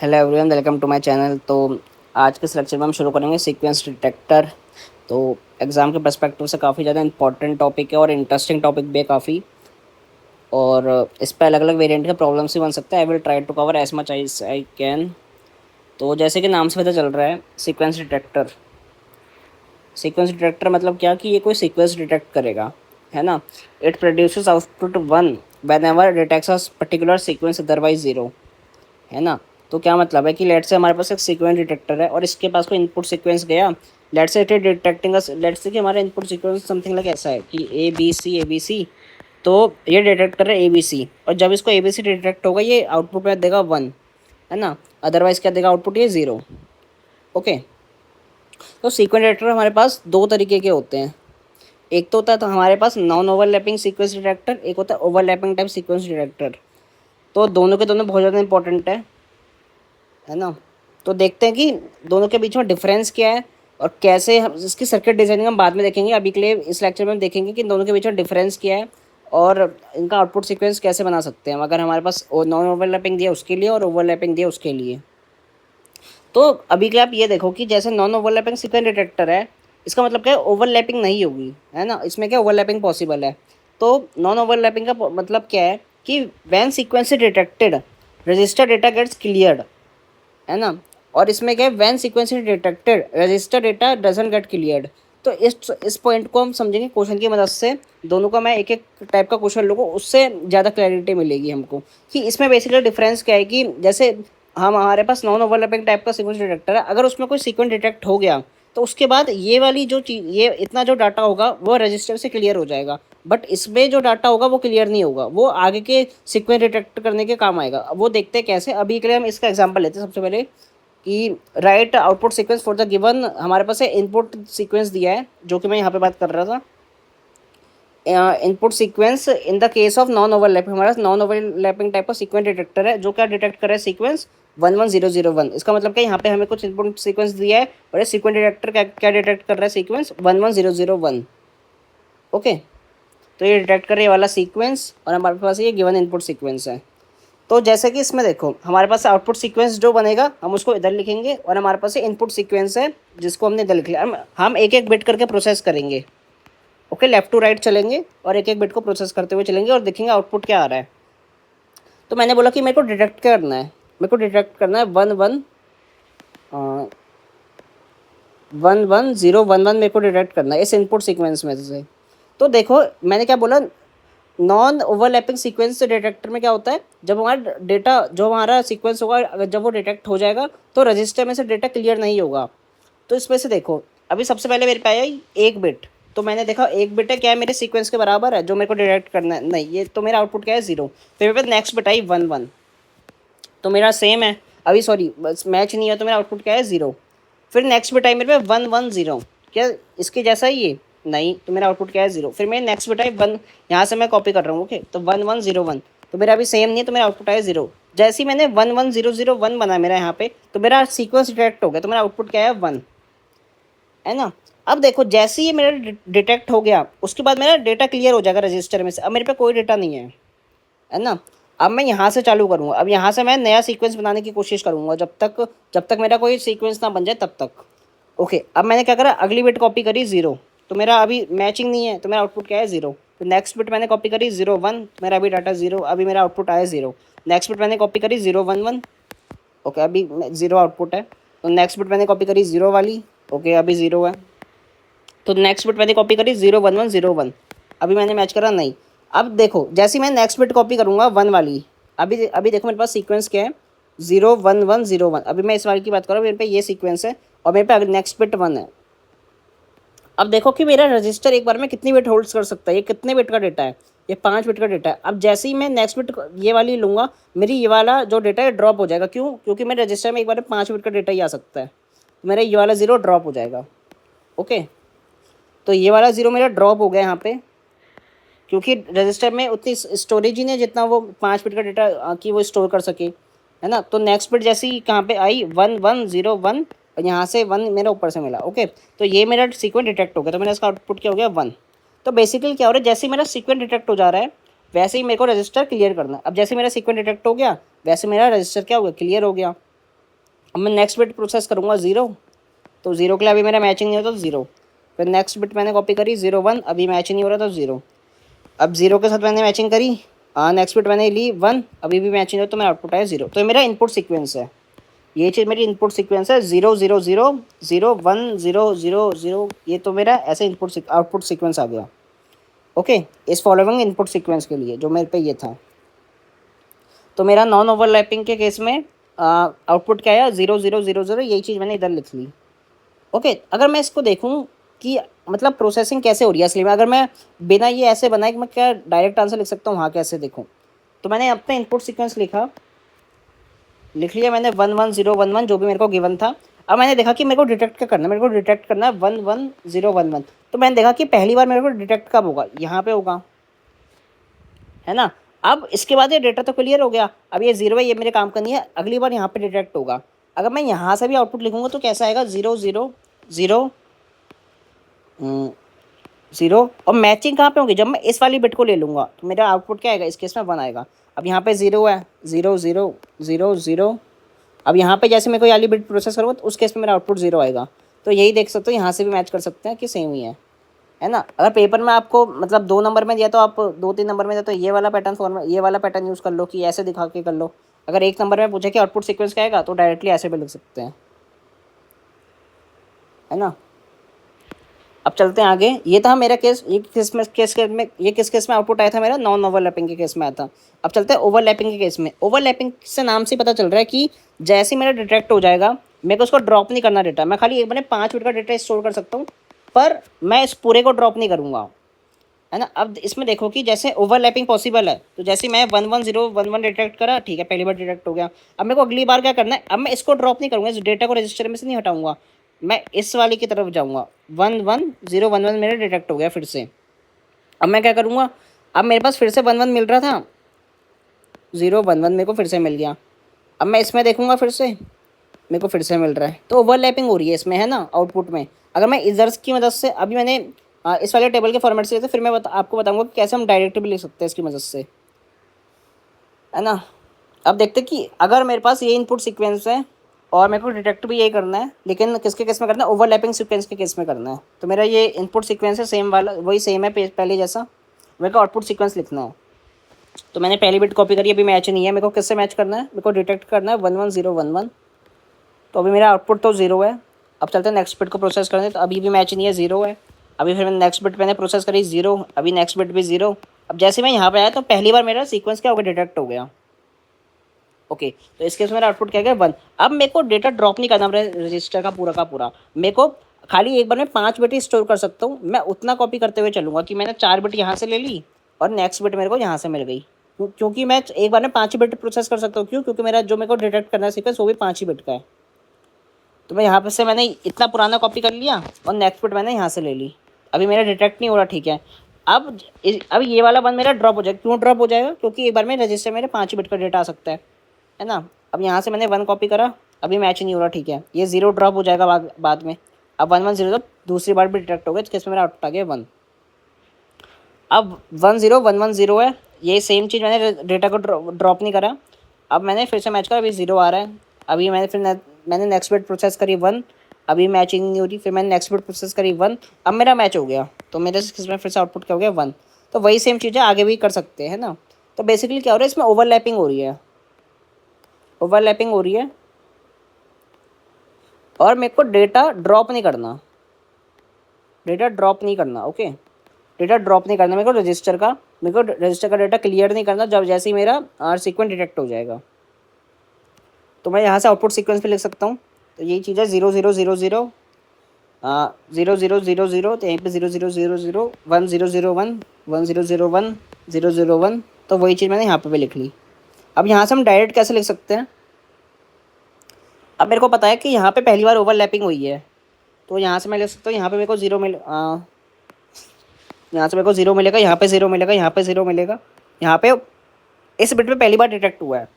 Hello everyone, welcome to my channel. तो आज के इस लेक्चर में हम शुरू करेंगे सीक्वेंस डिटेक्टर। तो एग्ज़ाम के पर्सपेक्टिव से काफ़ी ज़्यादा इंपॉर्टेंट टॉपिक है और इंटरेस्टिंग टॉपिक भी है काफ़ी। और इस पर अलग अलग वेरिएंट के प्रॉब्लम्स भी बन सकते हैं। I will try to cover as much as I can. तो जैसे कि नाम से पता चल रहा है, सीक्वेंस डिटेक्टर। सीक्वेंस डिटेक्टर मतलब क्या कि ये कोई सीक्वेंस डिटेक्ट करेगा, है ना। It produces output one when ever detects a particular sequence, otherwise zero, है ना। तो क्या मतलब है कि लेट से हमारे पास एक सीक्वेंस डिटेक्टर है और इसके पास कोई इनपुट सीक्वेंस गया। लेट से इट डिटेक्टिंग लेट से कि हमारा इनपुट सीक्वेंस समथिंग लाइक ऐसा है कि ए बी सी। तो ये डिटेक्टर है ए बी सी, और जब इसको ए बी सी डिटेक्ट होगा ये आउटपुट में देगा वन, है ना। अदरवाइज क्या देगा आउटपुट, ये ज़ीरो। ओके। तो सीक्वेंस डिटेक्टर हमारे पास दो तरीके के होते हैं। एक तो होता है तो हमारे पास नॉन ओवरलैपिंग सीक्वेंस डिटेक्टर, एक होता है ओवरलैपिंग टाइप सीक्वेंस डिटेक्टर। तो दोनों के दोनों बहुत ज़्यादा इंपॉर्टेंट है ना। तो देखते हैं कि दोनों के बीच में डिफरेंस क्या है और कैसे हम इसकी सर्किट डिजाइनिंग हम बाद में देखेंगे। अभी के लिए इस लेक्चर में हम देखेंगे कि दोनों के बीच में डिफरेंस क्या है और इनका आउटपुट सीक्वेंस कैसे बना सकते हैं अगर हमारे पास नॉन ओवरलैपिंग दिया उसके लिए और ओवरलैपिंग दिया उसके लिए। तो अभी के लिए आप ये देखो कि जैसे नॉन ओवरलैपिंग सीक्वेंस डिटेक्टर है, इसका मतलब क्या है, ओवरलैपिंग नहीं होगी, है ना। इसमें क्या ओवरलैपिंग पॉसिबल है। तो नॉन ओवरलैपिंग का मतलब क्या है कि when sequence detected register data gets cleared, है ना। और इसमें क्या है, when sequence is detected register data doesn't get cleared. तो इस पॉइंट को हम समझेंगे क्वेश्चन की मदद से। दोनों का मैं एक एक टाइप का क्वेश्चन लूँगा, उससे ज़्यादा क्लैरिटी मिलेगी हमको कि इसमें बेसिकली डिफरेंस क्या है। कि जैसे हम हमारे पास नॉन ओवरलैपिंग टाइप का सीक्वेंस डिटेक्टर है, अगर उसमें कोई सीक्वेंस डिटेक्ट हो गया तो उसके बाद ये वाली जो चीज़, ये इतना जो डाटा होगा वो रजिस्टर से क्लियर हो जाएगा। बट इसमें जो डाटा होगा वो क्लियर नहीं होगा, वो आगे के सीक्वेंस डिटेक्ट करने के काम आएगा। अब वो देखते हैं कैसे। अभी के लिए हम इसका एग्जांपल लेते हैं सबसे पहले कि right output sequence for the given. हमारे पास है इनपुट सीक्वेंस दिया है जो कि मैं यहाँ पे बात कर रहा था। Input sequence in the case of non overlapping, हमारे पास नॉन ओवरलैपिंग टाइप का सीक्वेंस डिटेक्टर है जो क्या डिटेक्ट कर रहा है, सीक्वेंस 11001। इसका मतलब क्या, यहाँ पे हमें कुछ इनपुट सीक्वेंस दिया है और ये सीक्वेंस डिटेक्टर क्या डिटेक्ट कर रहा है, सीक्वेंस 11001। ओके। तो ये डिटेक्ट कर रहे वाला सीक्वेंस और हमारे पास ये गिवन इनपुट सीक्वेंस है। तो जैसे कि इसमें देखो हमारे पास आउटपुट सीक्वेंस जो बनेगा हम उसको इधर लिखेंगे और हमारे पास इनपुट सीक्वेंस है जिसको हमने इधर लिख लिया। हम एक एक बिट करके प्रोसेस करेंगे। ओके, लेफ्ट टू राइट चलेंगे और एक एक बिट को प्रोसेस करते हुए चलेंगे और देखेंगे आउटपुट क्या आ रहा है। तो मैंने बोला कि मेरे को डिटेक्ट करना है, मेरे को डिटेक्ट करना है 11011 मेरे को डिटेक्ट करना है इस इनपुट सीक्वेंस में से। तो देखो मैंने क्या बोला, नॉन ओवरलैपिंग सीक्वेंस डिटेक्टर में क्या होता है, जब हमारा डेटा जो हमारा सीक्वेंस होगा अगर जब वो डिटेक्ट हो जाएगा तो रजिस्टर में से डेटा क्लियर नहीं होगा। तो इसमें से देखो अभी सबसे पहले मेरे पे आया एक बिट, तो मैंने देखा एक बिट है क्या है, मेरे सीक्वेंस के बराबर है जो मेरे को डिटेक्ट करना है, नहीं ये तो मेरा आउटपुट क्या है, जीरो। फिर मेरे पे नेक्स्ट बिट आई 11, तो मेरा सेम है। अभी सॉरी बस मैच नहीं है तो मेरा आउटपुट क्या है, जीरो। फिर नेक्स्ट बिट आई मेरे पे 110, क्या इसके जैसा ही ये, नहीं तो मेरा आउटपुट क्या है, जीरो। फिर मेरे नेक्स्ट बिट आई वन, यहाँ से मैं कॉपी कर रहा हूँ। ओके, तो 1101, तो मेरा अभी सेम नहीं है तो मेरा आउटपुट आया जीरो। जैसे ही मैंने 11001 बना मेरा यहाँ पे, तो मेरा सीक्वेंस डिटेक्ट हो गया, तो मेरा आउटपुट क्या है, वन, है ना। अब देखो जैसे ही मेरा डिटेक्ट हो गया उसके बाद मेरा डेटा क्लियर हो जाएगा रजिस्टर में से। अब मेरे पे कोई डेटा नहीं है ना। अब मैं यहाँ से चालू करूँगा, अब यहाँ से मैं नया सीक्वेंस बनाने की कोशिश करूँगा जब तक मेरा कोई सीक्वेंस ना बन जाए तब तक। ओके, अब मैंने क्या करा, अगली बिट कॉपी करी ज़ीरो, तो मेरा अभी मैचिंग नहीं है तो मेरा आउटपुट क्या है, ज़ीरो। तो नेक्स्ट बिट मैंने कॉपी करी 01, मेरा अभी डाटा ज़ीरो, अभी मेरा आउटपुट आया ज़ीरो। नेक्स्ट बिट मैंने कॉपी करी 011, ओके अभी ज़ीरो आउटपुट है। तो नेक्स्ट बिट मैंने कॉपी करी ज़ीरो वाली, ओके अभी ज़ीरो है। तो नेक्स्ट बिट मैंने कॉपी करी 01101, अभी मैंने मैच करा नहीं। अब देखो जैसे ही मैं नेक्स्ट बिट कॉपी करूँगा वन वाली, अभी अभी देखो मेरे पास सीक्वेंस क्या है, 01101। अभी मैं इस वाली की बात कर रहा हूँ, मेरे पे ये सीक्वेंस है और मेरे पे नेक्स्ट बिट वन है। अब देखो कि मेरा रजिस्टर एक बार में कितनी बिट होल्ड्स कर सकता है, ये कितने बिट का डेटा है, ये 5 बिट का डेटा है। अब जैसे ही मैं नेक्स्ट बिट ये वाली लूँगा, मेरी ये वाला जो डेटा है ड्रॉप हो जाएगा। क्यों? क्योंकि मेरे रजिस्टर में एक बार में 5 बिट का डेटा ही आ सकता है, तो मेरा ये वाला ज़ीरो ड्रॉप हो जाएगा। ओके, तो ये वाला ज़ीरो मेरा ड्रॉप हो गया यहाँ पे, क्योंकि रजिस्टर में उतनी स्टोरेज ही नहीं है जितना वो 5 बिट का डेटा की वो स्टोर कर सके, है ना। तो नेक्स्ट बिट जैसे ही कहाँ पे आई 1101 और यहाँ से वन मेरा ऊपर से मिला। ओके, तो ये मेरा सीक्वेंस डिटेक्ट हो गया, तो मेरा इसका आउटपुट क्या हो गया, वन। तो बेसिकली क्या हो रहा है, जैसे ही मेरा सीक्वेंस डिटेक्ट हो जा रहा है वैसे ही मेरे को रजिस्टर क्लियर करना है। अब जैसे मेरा सीक्वेंस डिटेक्ट हो गया वैसे मेरा रजिस्टर क्या हो गया, क्लियर हो गया। अब मैं नेक्स्ट बिट प्रोसेस करूँगा 0, तो 0 के लिए अभी मेरा मैचिंग नहीं होता तो 0। फिर नेक्स्ट बिट मैंने कॉपी करी 0 1, अभी मैचिंग नहीं हो रहा तो 0। अब 0 के साथ मैंने मैचिंग करी, नेक्स्ट बिट मैंने ली 1, अभी भी मैचिंग हो तो मेरा आउटपुट आया 0। तो ये मेरा इनपुट सीक्वेंस है, ये चीज़ मेरी इनपुट सीक्वेंस है 0 0 0 0 1 0 0 0। ये तो मेरा ऐसे आउटपुट सीक्वेंस आ गया। ओके, इस फॉलोइंग इनपुट सीक्वेंस के लिए जो मेरे पे ये था, तो मेरा नॉन ओवरलैपिंग के केस में आउटपुट क्या आया 0 0 0 0। यही चीज़ मैंने इधर लिख ली। ओके, अगर मैं इसको देखूँ कि मतलब प्रोसेसिंग कैसे हो रही है असली में, अगर मैं बिना ये ऐसे बनाए कि मैं क्या डायरेक्ट आंसर लिख सकता हूँ, हाँ कैसे देखूँ, तो मैंने अपना इनपुट सीक्वेंस लिख लिया मैंने 1 1 0 1 1 जो भी मेरे को गिवन था। अब मैंने देखा कि मेरे को डिटेक्ट क्या करना है, मेरे को डिटेक्ट करना है 1 1 0 1 1। तो मैंने देखा कि पहली बार मेरे को डिटेक्ट कब होगा, यहाँ पे होगा, है ना। अब इसके बाद ये डेटा तो क्लियर हो गया, अब ये 0 है, ये मेरे काम का नहीं है, अगली बार यहाँ पे डिटेक्ट होगा। अगर मैं यहाँ से भी आउटपुट लिखूँगा तो कैसा आएगा 0 0 0 0। और मैचिंग कहाँ पे होगी, जब मैं इस वाली बिट को ले लूँगा तो मेरा आउटपुट क्या आएगा, इस केस में 1 आएगा। अब यहाँ पे 0 है, 0 0 0 0। अब यहाँ पे जैसे मैं कोई वाली बिट प्रोसेस करूँगा तो उस केस में मेरा आउटपुट 0 आएगा। तो यही देख सकते हो, यहाँ से भी मैच कर सकते हैं कि सेम ही है ना। अगर पेपर में आपको मतलब 2 नंबर में दिया तो आप 2 3 नंबर में दिया तो ये वाला पैटर्न यूज़ कर लो कि ऐसे दिखा के कर लो। अगर 1 नंबर में पूछे कि आउटपुट सीक्वेंस क्या आएगा तो डायरेक्टली ऐसे भी लिख सकते हैं, है ना। अब चलते हैं आगे। ये था मेरा केस, ये किस केस में आउटपुट आया था मेरा, नॉन ओवरलैपिंग के केस में आया था। अब चलते हैं ओवरलैपिंग के केस में। ओवरलैपिंग से नाम से पता चल रहा है कि जैसे ही मेरा डिटेक्ट हो जाएगा मेरे को उसको ड्रॉप नहीं करना डेटा। मैं खाली एक बार 5 मिनट का डेटा स्टोर कर सकता हूँ, पर मैं इस पूरे को ड्रॉप नहीं करूँगा, है ना। अब इसमें देखो कि जैसे ओवरलैपिंग पॉसिबल है, तो जैसे मैं 1 1 0 1 1 डिटेक्ट करा, ठीक है, पहली बार डिटेक्ट हो गया। अब मेरे को अगली बार क्या करना है, अब मैं इसको ड्रॉप नहीं करूँगा, इस डेटा को रजिस्टर में से नहीं हटाऊंगा, मैं इस वाली की तरफ जाऊँगा। 1 1 0 1 1 मेरा डिटेक्ट हो गया फिर से। अब मैं क्या करूँगा, अब मेरे पास फिर से 1 1 मिल रहा था, 0 1 1 मेरे को फिर से मिल गया। अब मैं इसमें देखूँगा फिर से मेरे को फिर से मिल रहा है, तो ओवरलैपिंग हो रही है इसमें, है ना, आउटपुट में। अगर मैं इधर की मदद से, अभी मैंने इस वाले टेबल के फॉर्मेट से लिया था, फिर मैं आपको बताऊंगा कि कैसे हम डायरेक्ट भी लिख सकते हैं इसकी मदद से, है ना। अब देखते हैं कि अगर मेरे पास ये इनपुट सीक्वेंस है और मेरे को डिटेक्ट भी यही करना है, लेकिन किसके केस में करना है, ओवरलैपिंग सीक्वेंस के केस में करना है। तो मेरा ये इनपुट सीक्वेंस है सेम वाला, वही सेम है पहले जैसा, मेरे को आउटपुट सीक्वेंस लिखना है। तो मैंने पहली बिट कॉपी करी, अभी मैच नहीं है, मेरे को किससे मैच करना है, मेरे को डिटेक्ट करना है 1 1 0 1 1। तो अभी मेरा आउटपुट तो 0 है। अब चलते हैं नेक्स्ट बिट को प्रोसेस करने, तो अभी भी मैच नहीं है, 0 है। अभी फिर मैंने नेक्स्ट बिट मैंने प्रोसेस करी 0, अभी नेक्स्ट बिट भी 0। अब जैसे मैं यहाँ पे आया तो पहली बार मेरा सीक्वेंस क्या हो गया, डिटेक्ट हो गया। ओके, तो इसके मेरा आउटपुट क्या गया 1। अब मेरे को डेटा ड्रॉप नहीं करना रजिस्टर का पूरा, मेरे को खाली एक बार में 5 बिट ही स्टोर कर सकता हूँ। मैं उतना कॉपी करते हुए चलूँगा कि मैंने 4 बिट यहाँ से ले ली और नेक्स्ट बिट मेरे को यहाँ से मिल गई, क्योंकि मैं एक बार में 5 बिट प्रोसेस कर सकता हूँ। क्यों, क्योंकि मेरा जो मेरे को डिटेक्ट करना है सीक्वेंस वो भी 5 ही बिट का है। तो मैं यहाँ पे से मैंने इतना पुराना कॉपी कर लिया और नेक्स्ट बिट मैंने यहाँ से ले ली, अभी मेरा डिटेक्ट नहीं हो रहा, ठीक है। अब ये वाला 1 मेरा ड्रॉप हो जाएगा। क्यों ड्रॉप हो जाएगा, क्योंकि एक बार में रजिस्टर मेरे 5 बिट का डेटा आ सकता है ना। अब यहाँ से मैंने 1 कॉपी करा, अभी मैच नहीं हो रहा, ठीक है, ये 0 ड्रॉप हो जाएगा बाद में। अब 1 1 0 तो दूसरी बार भी डिटेक्ट हो गया, तो इसमें मेरा आउटपुट आ गया 1। अब 1 0 1 1 0 है, ये सेम चीज़ मैंने डेटा को ड्रॉप नहीं करा। अब मैंने फिर से मैच करा, अभी 0 आ रहा है। अभी मैंने नेक्स्ट बिट प्रोसेस करी 1, अभी मैचिंग नहीं हो रही, फिर मैंने नेक्स्ट बिट प्रोसेस करी 1, अब मेरा मैच हो गया। तो मेरे इसमें फिर से आउटपुट क्या हो गया 1। तो वही सेम चीज़ है, आगे भी कर सकते हैं ना। तो बेसिकली क्या हो रहा है, इसमें ओवरलैपिंग हो रही है, और मेरे को डेटा ड्रॉप नहीं करना, ओके। डेटा ड्रॉप नहीं करना मेरे को रजिस्टर का डेटा क्लियर नहीं करना जब जैसे ही मेरा सीक्वेंस डिटेक्ट हो जाएगा। तो मैं यहाँ से आउटपुट सीक्वेंस पे लिख सकता हूँ। तो यही चीज़ है 0 0 0 0 0 0 0 0, तो यहीं पे 0 0 0 0 1 0 0 1 1 0 0 1 0 0 1। तो वही चीज़ मैंने यहाँ पे भी लिख ली। अब यहाँ से हम डायरेक्ट कैसे लिख सकते हैं, अब मेरे को पता है कि यहाँ पे पहली बार ओवरलैपिंग हुई है, तो यहाँ से मैं लिख सकता हूँ, यहाँ पे मेरे को 0 यहाँ से मेरे को 0 मिलेगा, यहाँ पे 0 मिलेगा, यहाँ पे 0 मिलेगा, यहाँ पे इस बिट में पहली बार डिटेक्ट हुआ है,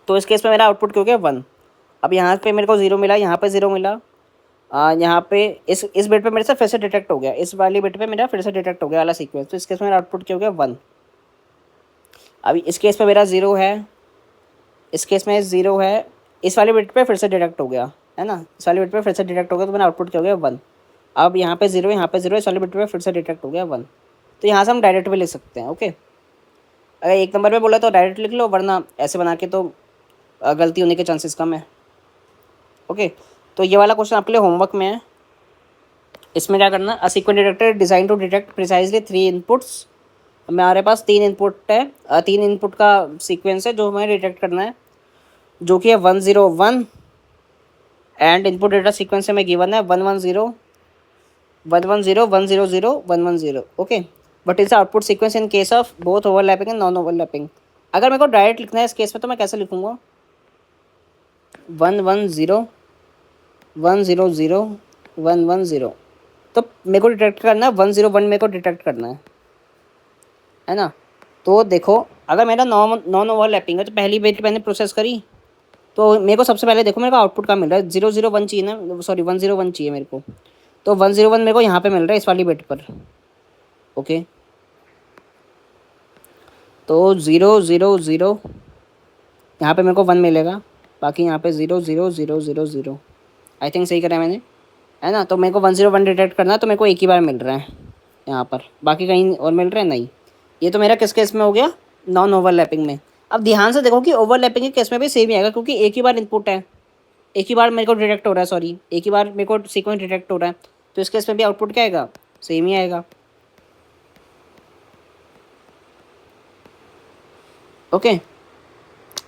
तो इस केस में मेरा आउटपुट क्यों गया 1। अब यहाँ पे मेरे को 0 मिला, यहाँ पे 0 मिला, यहाँ पे इस बिट पे मेरे से फिर से डिटेक्ट हो गया, इस वाली बिट पे मेरा फिर से डिटेक्ट हो गया वाला सीक्वेंस, तो इस केस में मेरा आउटपुट क्या हो गया 1। अभी इस केस में मेरा 0 है, इस केस में 0 है, इस वाले बिट पे फिर से डिडक्ट हो गया, है ना, इस वाले बिट पे फिर से डिडक्ट हो गया, तो मैंने आउटपुट क्या हो गया 1। अब यहाँ पे 0, यहाँ पे 0, इस वाले बिट पे फिर से डिडक्ट हो गया 1। तो यहाँ से हम डायरेक्ट भी लिख सकते हैं। ओके, अगर 1 नंबर पे बोला तो डायरेक्ट लिख लो, वरना ऐसे बना के तो गलती होने के चांसेस कम है। ओके, तो ये वाला क्वेश्चन आपके लिए होमवर्क में है। इसमें क्या करना, a sequence detector design to detect precisely 3 inputs. हमारे पास 3 इनपुट है, 3 इनपुट का सीक्वेंस है जो हमें डिटेक्ट करना है, जो कि है 101 एंड इनपुट डेटा सीक्वेंस में गिवन है 110 110 100 110। Okay, but it's output sequence in case of both overlapping and non overlapping. अगर मेरे को डायरेक्ट लिखना है इस केस में तो मैं कैसे लिखूँगा, 110 100 110। तो मेरे को डिटेक्ट करना है 101, मेरे को डिटेक्ट करना है ना। तो देखो, अगर मेरा नॉन ओवरलैपिंग है तो पहली बिट मैंने प्रोसेस करी, तो मेरे को सबसे पहले देखो मेरे को आउटपुट का मिल रहा है 001 चाहिए ना, सॉरी 101 चाहिए मेरे को। तो 101 मेरे को यहाँ पे मिल रहा है इस वाली बिट पर। ओके, तो 000 यहाँ पे मेरे को 1 मिलेगा, बाकी यहाँ पे 00000। आई थिंक सही करा है मैंने, है ना। तो मेरे को 101 डिटेक्ट करना है, तो मेरे को एक ही बार मिल रहा है यहाँ पर, बाकी कहीं और मिल रहा है नहीं। ये तो मेरा किस केस में हो गया, नॉन ओवरलैपिंग में। अब ध्यान से देखो कि ओवरलैपिंग के केस में भी सेम ही आएगा, क्योंकि एक ही बार इनपुट है, एक ही बार मेरे को डिटेक्ट हो रहा है, सॉरी एक ही बार मेरे को सीक्वेंस डिटेक्ट हो रहा है, तो इस केस में भी आउटपुट क्या आएगा, सेम ही आएगा। ओके,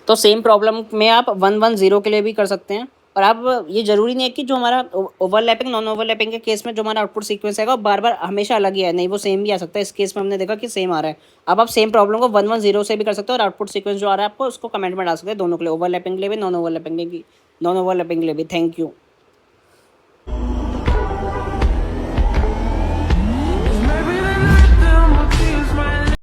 तो सेम प्रॉब्लम में आप 110 के लिए भी कर सकते हैं। और आप, ये ज़रूरी नहीं है कि जो हमारा ओवरलैपिंग नॉन ओवरलैपिंग के केस में जो हमारा आउटपुट सीक्वेंस आएगा वो बार बार हमेशा अलग ही है, नहीं वो सेम भी आ सकता है। इस केस में हमने देखा कि सेम आ रहा है। अब आप सेम प्रॉब्लम को 110 से भी कर सकते हो, और आउटपुट सीक्वेंस जो आ रहा है आपको उसको कमेंट में डाल सकते हैं, दोनों के लिए, ओवरलैपिंग के लिए भी, नॉन ओवरलैपिंग के लिए भी। Thank you.